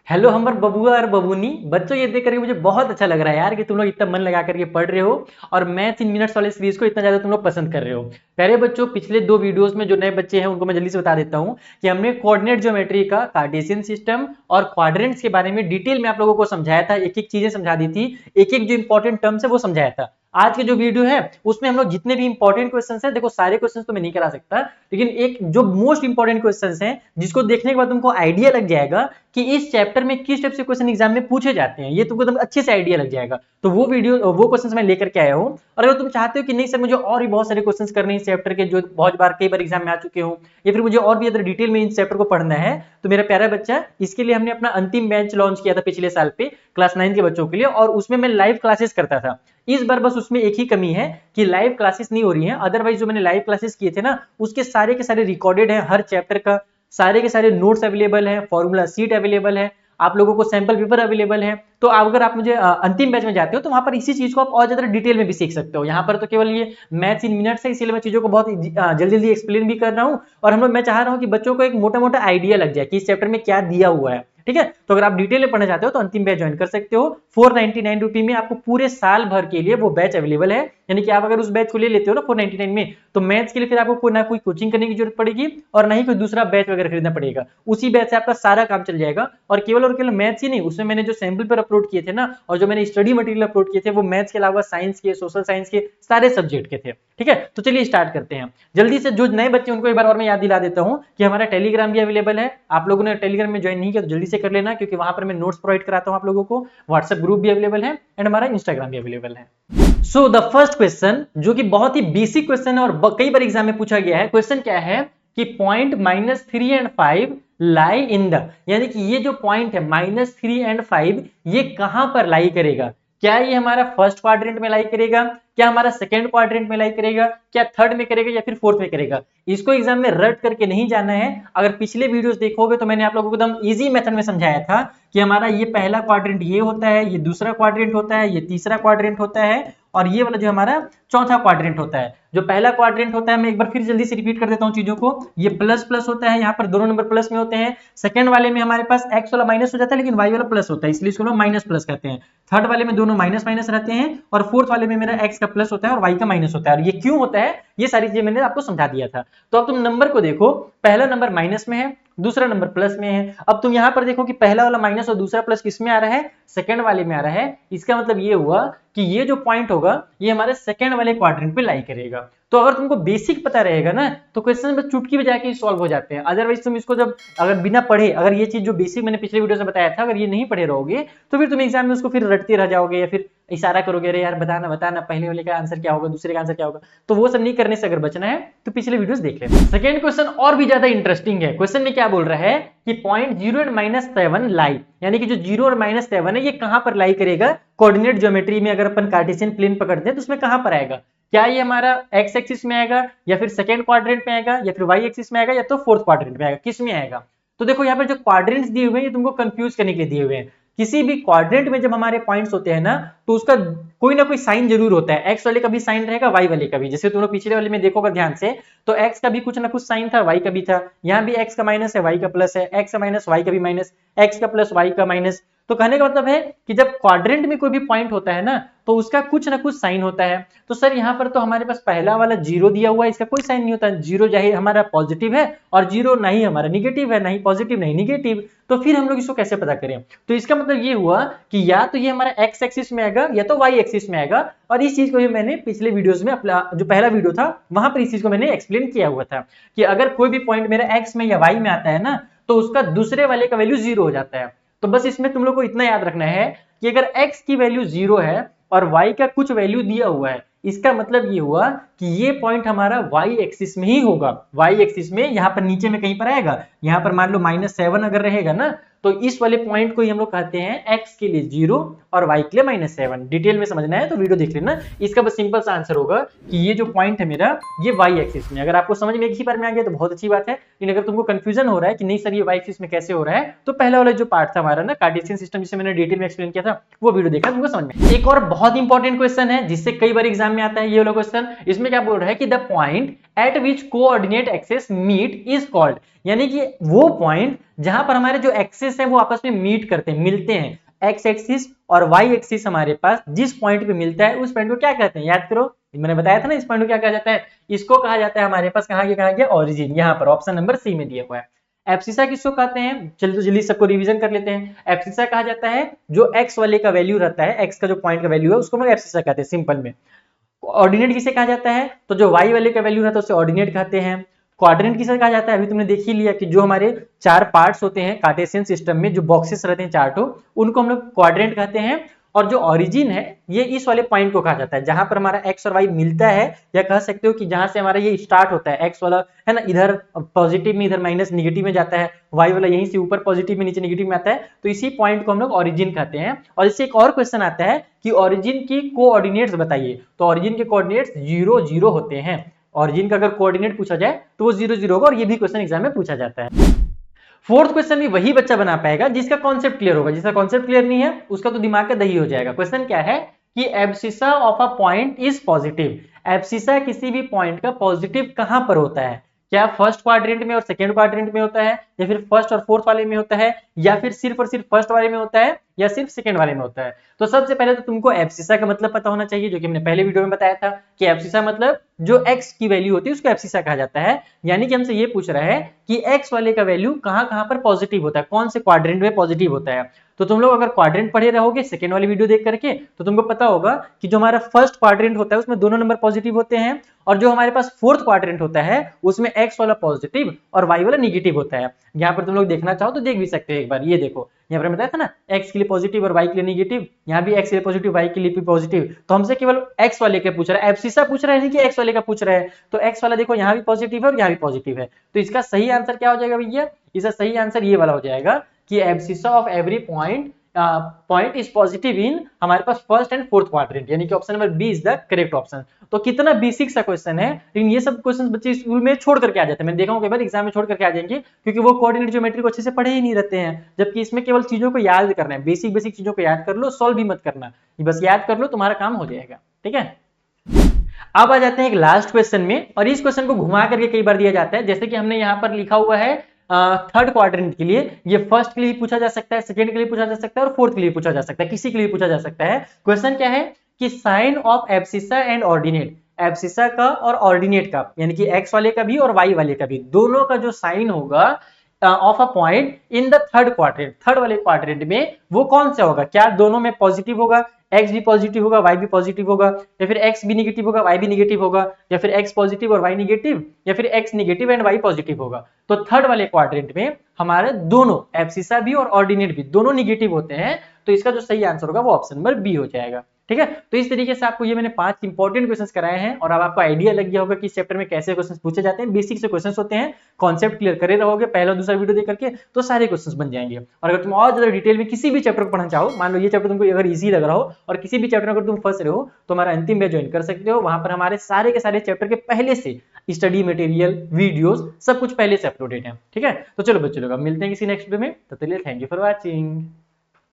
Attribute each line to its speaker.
Speaker 1: Hello हमर बबुआ और बबूनी बच्चों, ये देख करके मुझे बहुत अच्छा लग रहा है यार कि तुम लोग इतना मन लगा करके पढ़ रहे हो और मैथ्स इन मिनट्स वाले सीरीज को इतना ज्यादा तुम लोग पसंद कर रहे हो। प्यारे बच्चों, पिछले दो वीडियोस में जो नए बच्चे हैं उनको मैं जल्दी से बता देता हूँ कि हमने कोऑर्डिनेट ज्योमेट्री का कार्टेशियन सिस्टम और क्वाड्रेंट्स के बारे में डिटेल में आप लोगों को समझाया था, एक एक चीजें समझा दी थी, एक एक जो इंपॉर्टेंट टर्म्स है वो समझाया था। आज के जो वीडियो है उसमें हम लोग जितने भी इंपॉर्टेंट क्वेश्चंस हैं, देखो सारे क्वेश्चंस तो मैं नहीं करा सकता, लेकिन एक जो मोस्ट इंपॉर्टेंट क्वेश्चंस हैं जिसको देखने के बाद तुमको आइडिया लग जाएगा कि इस चैप्टर में किस टाइप से क्वेश्चन एग्जाम में पूछे जाते हैं, ये तुमको एकदम अच्छे से आइडिया लग जाएगा। तो वो क्वेश्चंस मैं लेकर के आया हूँ। और अगर तुम चाहते हो कि नहीं सर मुझे और भी बहुत सारे क्वेश्चंस करने हैं इस चैप्टर के जो बहुत बार कई बार एग्जाम में आ चुके हो, या फिर मुझे और भी ज्यादा डिटेल में इस चैप्टर को पढ़ना है, तो मेरा प्यारा बच्चा, इसके लिए हमने अपना अंतिम बैच लॉन्च किया था पिछले साल पे क्लास 9 के बच्चों के लिए, और उसमें मैं लाइव क्लासेस करता था। इस बार बस उसमें एक ही कमी है कि लाइव क्लासेस नहीं हो रही हैं, अदरवाइज जो मैंने लाइव क्लासेस किए थे ना उसके सारे के सारे रिकॉर्डेड है, हर चैप्टर का सारे के सारे नोट्स अवेलेबल है, फॉर्मूला सीट अवेलेबल है, आप लोगों को सैंपल पेपर अवेलेबल है। तो अगर आप मुझे अंतिम बैच में जाते हो तो वहां पर इसी चीज को आप और ज्यादा डिटेल में भी सीख सकते हो। यहाँ पर तो केवल ये मैथ्स इन मिनट्स है, इसीलिए मैं चीजों को बहुत जल्दी जल्दी एक्सप्लेन भी कर रहा हूँ, और मैं चाह रहा हूँ कि बच्चों को एक मोटा मोटा आइडिया लग जाए कि इस चैप्टर में क्या दिया हुआ है। ठीक है, तो अगर आप डिटेल में पढ़ना चाहते हो तो अंतिम बैच ज्वाइन कर सकते हो। 499 रुपी में आपको पूरे साल भर के लिए वो बैच अवेलेबल है, यानी कि आप अगर उस बैच को ले लेते हो ना 499 में, तो मैथ्स के लिए फिर आपको कोई ना कोई कोचिंग करने की जरूरत पड़ेगी और ना ही कोई दूसरा बैच वगैरह खरीदना पड़ेगा। उसी बैच से आपका सारा काम चल जाएगा। और केवल मैथ्स ही नहीं, उसमें मैंने जो सैंपल पर अपलोड किए थे ना और जो मैंने स्टडी मटेरियल अपलोड किए थे वो मैथ्स के अलावा साइंस के, सोशल साइंस के सारे सब्जेक्ट के थे। ठीक है, तो चलिए स्टार्ट करते हैं जल्दी से। जो नए बच्चे उनको एक बार और मैं याद दिला देता हूं कि हमारा टेलीग्राम भी अवेलेबल है। आप लोगों ने टेलीग्राम में ज्वाइन नहीं किया तो जल्दी से कर लेना, क्योंकि वहां पर मैं नोट्स प्रोवाइड कराता हूं आप लोगों को। व्हाट्सएप ग्रुप भी अवेलेबल है एंड हमारा इंस्टाग्राम भी अवेलेबल है। सो द फर्स्ट क्वेश्चन, जो कि बहुत ही बेसिक क्वेश्चन है और कई बार एग्जाम में पूछा गया है, क्वेश्चन क्या है कि point -3 and 5 lie in the, यानी कि ये जो पॉइंट है -3 एंड 5 ये कहां पर लाई करेगा। क्या ये हमारा फर्स्ट क्वाड्रेंट में लाई करेगा, क्या हमारा सेकंड क्वाड्रेंट में लाई करेगा, क्या थर्ड में करेगा या फिर फोर्थ में करेगा। इसको एग्जाम में रट करके नहीं जाना है। अगर पिछले वीडियोस देखोगे तो मैंने आप लोगों को एकदम इजी मेथड में समझाया था कि हमारा ये पहला क्वाड्रेंट ये होता है, ये दूसरा क्वाड्रेंट होता है, ये तीसरा क्वाड्रेंट होता है, और ये वाला जो हमारा चौथा क्वाड्रेंट होता है। जो पहला क्वाड्रेंट होता है, मैं एक बार फिर जल्दी से रिपीट कर देता हूं चीजों को, ये प्लस प्लस होता है, यहाँ पर दोनों नंबर प्लस में होते हैं। सेकंड वाले में हमारे पास एक्स वाला माइनस हो जाता है लेकिन वाई वाला प्लस होता है, इसलिए इसको माइनस प्लस कहते हैं। थर्ड वाले में दोनों माइनस माइनस रहते हैं, और फोर्थ वाले में मेरा एक्स का प्लस होता है और वाई का माइनस होता है। और ये क्यों होता है ये सारी चीजें मैंने आपको समझा दिया था। तो अब तुम नंबर को देखो, पहला नंबर माइनस में है, दूसरा नंबर प्लस में है। अब तुम यहां पर देखो कि पहला वाला माइनस और दूसरा प्लस किस में आ रहा है, सेकंड वाले में आ रहा है। इसका मतलब ये हुआ कि ये जो पॉइंट होगा ये हमारे सेकंड वाले क्वाड्रेंट पे लाई करेगा। तो अगर तुमको बेसिक पता रहेगा ना तो क्वेश्चन बस चुटकी बजा के सॉल्व हो जाते हैं। अदरवाइज तुम इसको जब अगर बिना पढ़े, अगर ये चीज जो बेसिक मैंने पिछले वीडियो से बताया था अगर ये नहीं पढ़े रहोगे तो फिर तुम एग्जाम में उसको फिर रटते रह जाओगे, या फिर इशारा करोगे अरे यार बताना बताना पहले वाले का आंसर क्या होगा, दूसरे का आंसर क्या होगा। तो वो सब नहीं करने से अगर बचना है तो पिछले वीडियोस देख लेना। सेकंड क्वेश्चन और भी ज्यादा इंटरेस्टिंग है। क्वेश्चन में क्या बोल रहा है कि पॉइंट 0 एंड -7 लाई, यानी कि जो 0 और -7 है ये कहां पर लाई करेगा कोऑर्डिनेट ज्योमेट्री में। अगर अपन कार्टेशियन प्लेन पकड़ते हैं तो उसमें कहां पर आएगा, क्या ये हमारा एक्स एक्सिस में आएगा, या फिर सेकंड क्वाड्रेंट में आएगा, या फिर वाई एक्सिस में आएगा, या तो फोर्थ क्वाड्रेंट में आएगा, किस में आएगा। तो देखो यहाँ पर जो क्वाड्रेंट्स दिए हुए हैं ये तुमको कंफ्यूज करने के लिए दिए हुए हैं। किसी भी क्वाड्रेंट में जब हमारे पॉइंट्स होते हैं ना तो उसका कोई ना कोई साइन जरूर होता है। एक्स वाले का भी साइन रहेगा, वाई वाले का भी। जैसे तुम लोग पिछले वाले में देखोगे ध्यान से तो एक्स का भी कुछ ना कुछ साइन था, वाई का भी था। यहाँ भी एक्स का माइनस है, वाई का प्लस है, एक्स का माइनस वाई का भी माइनस, एक्स का प्लस वाई का माइनस। तो कहने का मतलब है कि जब क्वाड्रेंट में कोई भी पॉइंट होता है ना तो उसका कुछ ना कुछ साइन होता है। तो सर यहाँ पर तो हमारे पास पहला वाला 0 दिया हुआ है, इसका कोई साइन नहीं होता। 0 चाहे हमारा पॉजिटिव है और 0 ना ही हमारा निगेटिव है, ना ही पॉजिटिव नहीं निगेटिव। तो फिर हम लोग इसको कैसे पता करें। तो इसका मतलब ये हुआ कि या तो ये हमारा एक्स एक्सिस में आएगा या तो वाई एक्सिस में आएगा। और इस चीज को भी मैंने पिछले वीडियोस में अपना जो पहला वीडियो था वहां पर इस चीज को मैंने एक्सप्लेन किया हुआ था कि अगर कोई भी पॉइंट मेरा एक्स में या वाई में आता है ना तो उसका दूसरे वाले का वैल्यू 0 हो जाता है। तो बस इसमें तुम लोग को इतना याद रखना है कि अगर x की वैल्यू 0 है और y का कुछ वैल्यू दिया हुआ है, इसका मतलब ये हुआ कि ये पॉइंट हमारा y एक्सिस में ही होगा। y एक्सिस में यहाँ पर नीचे में कहीं पर आएगा, यहाँ पर मान लो -7 अगर रहेगा ना तो इस वाले पॉइंट को ही हम लोग कहते हैं x के लिए 0 और y के लिए -7। डिटेल में समझना है तो वीडियो देख लेना। इसका बस सिंपल सा आंसर होगा कि ये जो पॉइंट है मेरा ये y एक्सिस में। अगर आपको समझ में एक ही बार में आ गया तो बहुत अच्छी बात है, लेकिन अगर तुमको कंफ्यूजन हो रहा है कि नहीं सर ये y एक्सिस में कैसे हो रहा है, तो पहला वाला जो पार्ट था हमारा ना कार्टेशियन सिस्टम, जिसे मैंने डिटेल में एक्सप्लेन किया था, वो वीडियो देखा तुमको समझ में। एक और बहुत इंपॉर्टेंट क्वेश्चन है जिससे कई बार एग्जाम में आता है ये वाला क्वेश्चन। इसमें क्या बोल रहा है कि the point at which coordinate axis meet is called, यानी कि वो पॉइंट जहां पर हमारे जो एक्सिस है वो आपस में मीट करते हैं, मिलते हैं। एक्स एक्सिस और वाई एक्सिस हमारे पास जिस पॉइंट पे मिलता है उस पॉइंट को क्या कहते हैं, याद करो। मैंने बताया था ना इस पॉइंट को क्या कहा जाता है, इसको कहा जाता है हमारे पास कहा गया ओरिजिन, यहाँ पर ऑप्शन नंबर सी में दिया हुआ है। एब्सिसा किसको कहते हैं, चलिए तो जल्दी सबको रिवीजन कर लेते हैं। एब्सिसा कहा जाता है जो एक्स वाले का वैल्यू रहता है, एक्स का जो पॉइंट का वैल्यू है उसको हम एब्सिसा कहते हैं सिंपल में। ऑर्डिनेट किसे कहा जाता है, तो जो वाई वाले का वैल्यू रहता है उसे ऑर्डिनेट कहते हैं। क्वाड्रेंट किसे कहा जाता है, अभी तुमने देख ही लिया कि जो हमारे चार पार्ट्स होते हैं कार्टेशियन सिस्टम में, जो बॉक्सेस रहते हैं चार्टों, उनको हम लोग क्वाड्रेंट कहते हैं। और जो ओरिजिन है ये इस वाले पॉइंट को कहा जाता है जहां पर हमारा एक्स और वाई मिलता है, या कह सकते हो कि जहां से हमारा ये स्टार्ट होता है, एक्स वाला है ना इधर पॉजिटिव में, इधर माइनस निगेटिव में जाता है, वाई वाला यहीं से ऊपर पॉजिटिव में नीचे निगेटिव में आता है, तो इसी पॉइंट को हम लोग ओरिजिन कहते हैं। और इससे एक और क्वेश्चन आता है कि ओरिजिन की कोऑर्डिनेट्स बताइए, तो ओरिजिन के कोऑर्डिनेट्स 0 0 होते हैं। ओरिजिन का अगर कोऑर्डिनेट पूछा जाए तो वो 0 0 होगा, और ये भी क्वेश्चन एग्जाम में पूछा जाता है। फोर्थ क्वेश्चन भी वही बच्चा बना पाएगा जिसका कॉन्सेप्ट क्लियर होगा, जिसका कॉन्सेप्ट क्लियर नहीं है उसका तो दिमाग का दही हो जाएगा। क्वेश्चन क्या है कि abscissa of a point is positive, abscissa किसी भी पॉइंट का पॉजिटिव कहां पर होता है, क्या फर्स्ट क्वाड्रेंट में और सेकंड क्वाड्रेंट में होता है, या फिर फर्स्ट और फोर्थ वाले में होता है, या फिर सिर्फ और सिर्फ फर्स्ट वाले में होता है, या सिर्फ सेकंड वाले में होता है। तो सबसे पहले तो तुमको एब्सिसा का मतलब पता होना चाहिए, जो कि हमने पहले वीडियो में बताया था कि एब्सिसा मतलब जो x की वैल्यू होती है उसको एब्सिसा कहा जाता है। यानी कि हमसे ये पूछ रहा है कि x वाले का वैल्यू कहां कहां पर पॉजिटिव होता है, कौन से क्वाड्रेंट में पॉजिटिव होता है। तो तुम लोग अगर क्वाड्रेंट पढ़े रहोगे सेकंड वाली वीडियो देख करके, तो तुमको पता होगा कि जो हमारा फर्स्ट क्वाड्रेंट होता है उसमें दोनों नंबर पॉजिटिव होते हैं, और जो हमारे पास फोर्थ क्वाड्रेंट होता है उसमें x वाला पॉजिटिव और y वाला निगेटिव होता है। यहाँ पर तुम लोग देखना चाहो तो देख भी सकते हो एक बार, ये देखो यहाँ पर बताया था ना x के लिए पॉजिटिव और y के लिए निगेटिव, यहाँ भी x के लिए पॉजिटिव y के लिए भी पॉजिटिव। तो हमसे केवल x वाले का पूछ रहा है, एब्सिसा पूछ रहा है, नहीं कि x वाले का पूछ रहा है। तो x वाला देखो यहाँ भी पॉजिटिव है और यहाँ भी पॉजिटिव है, तो इसका सही आंसर क्या हो जाएगा भैया, इसका सही आंसर ये वाला हो जाएगा कि abscissa of every point is positive in हमारे पास फर्स्ट एंड फोर्थ क्वाड्रेंट, यानी कि option number B is the correct option. तो कितना बेसिक सा क्वेश्चन है, लेकिन ये सब क्वेश्चन बच्चे स्कूल में छोड़ करके आ जाते हैं। मैंने देखा हूं कई बार एग्जाम में छोड़ करके आ जाएंगे, क्योंकि वो कोऑर्डिनेट ज्योमेट्री को अच्छे से पढ़े ही नहीं रहते हैं, जबकि इसमें केवल चीजों को याद करना है, बेसिक बेसिक चीजों को याद कर लो, सॉल्व भी मत करना, बस याद कर लो तुम्हारा काम हो जाएगा। ठीक है, अब आ जाते हैं एक लास्ट क्वेश्चन में, और इस क्वेश्चन को घुमा करके कई बार दिया जाता है, जैसे कि हमने यहाँ पर लिखा हुआ है थर्ड क्वाड्रेंट के लिए, ये फर्स्ट के लिए पूछा जा सकता है, सेकंड के लिए पूछा जा सकता है, और फोर्थ के लिए पूछा जा सकता है, किसी के लिए पूछा जा सकता है। क्वेश्चन क्या है कि sign of abscissa and ordinate, abscissa का और ऑर्डिनेट का, यानी कि एक्स वाले का भी और वाई वाले का भी, दोनों का जो साइन होगा of a point in the third quadrant, third वाले क्वाड्रेंट में वो कौन सा होगा, क्या दोनों में पॉजिटिव होगा, x भी पॉजिटिव होगा y भी पॉजिटिव होगा, या फिर x भी निगेटिव होगा y भी निगेटिव होगा, या फिर x पॉजिटिव और y निगेटिव, या फिर x negative and y positive होगा। तो थर्ड वाले क्वाड्रेंट में हमारे दोनों एब्सिसा भी और ऑर्डिनेट भी दोनों निगेटिव होते हैं, तो इसका जो सही आंसर होगा वो ऑप्शन नंबर बी हो जाएगा। ठीक है, तो इस तरीके से आपको ये मैंने 5 इंपॉर्टेंट क्वेश्चंस कराए हैं, और अब आपको आइडिया लग गया होगा कि इस चैप्टर में कैसे क्वेश्चंस पूछे जाते हैं। बेसिक से क्वेश्चंस होते हैं, कॉन्सेप्ट क्लियर करे रहोगे पहला और दूसरा वीडियो देख करके तो सारे क्वेश्चंस बन जाएंगे। और अगर तुम और ज्यादा डिटेल में किसी भी चैप्टर को पढ़ना चाहो, मान लो ये चैप्टर तुमको अगर इजी लग रहा हो और किसी भी चैप्टर में अगर तुम फंस रहे हो, तो हमारा अंतिम बैच ज्वाइन कर सकते हो। वहां पर हमारे सारे के सारे चैप्टर के पहले से स्टडी मटेरियल, वीडियोस सब कुछ पहले से अपलोडेड है। ठीक है, तो चलो बच्चों लोग अब मिलते हैं किसी नेक्स्ट वीडियो में, तब तक के लिए थैंक यू फॉर वॉचिंग।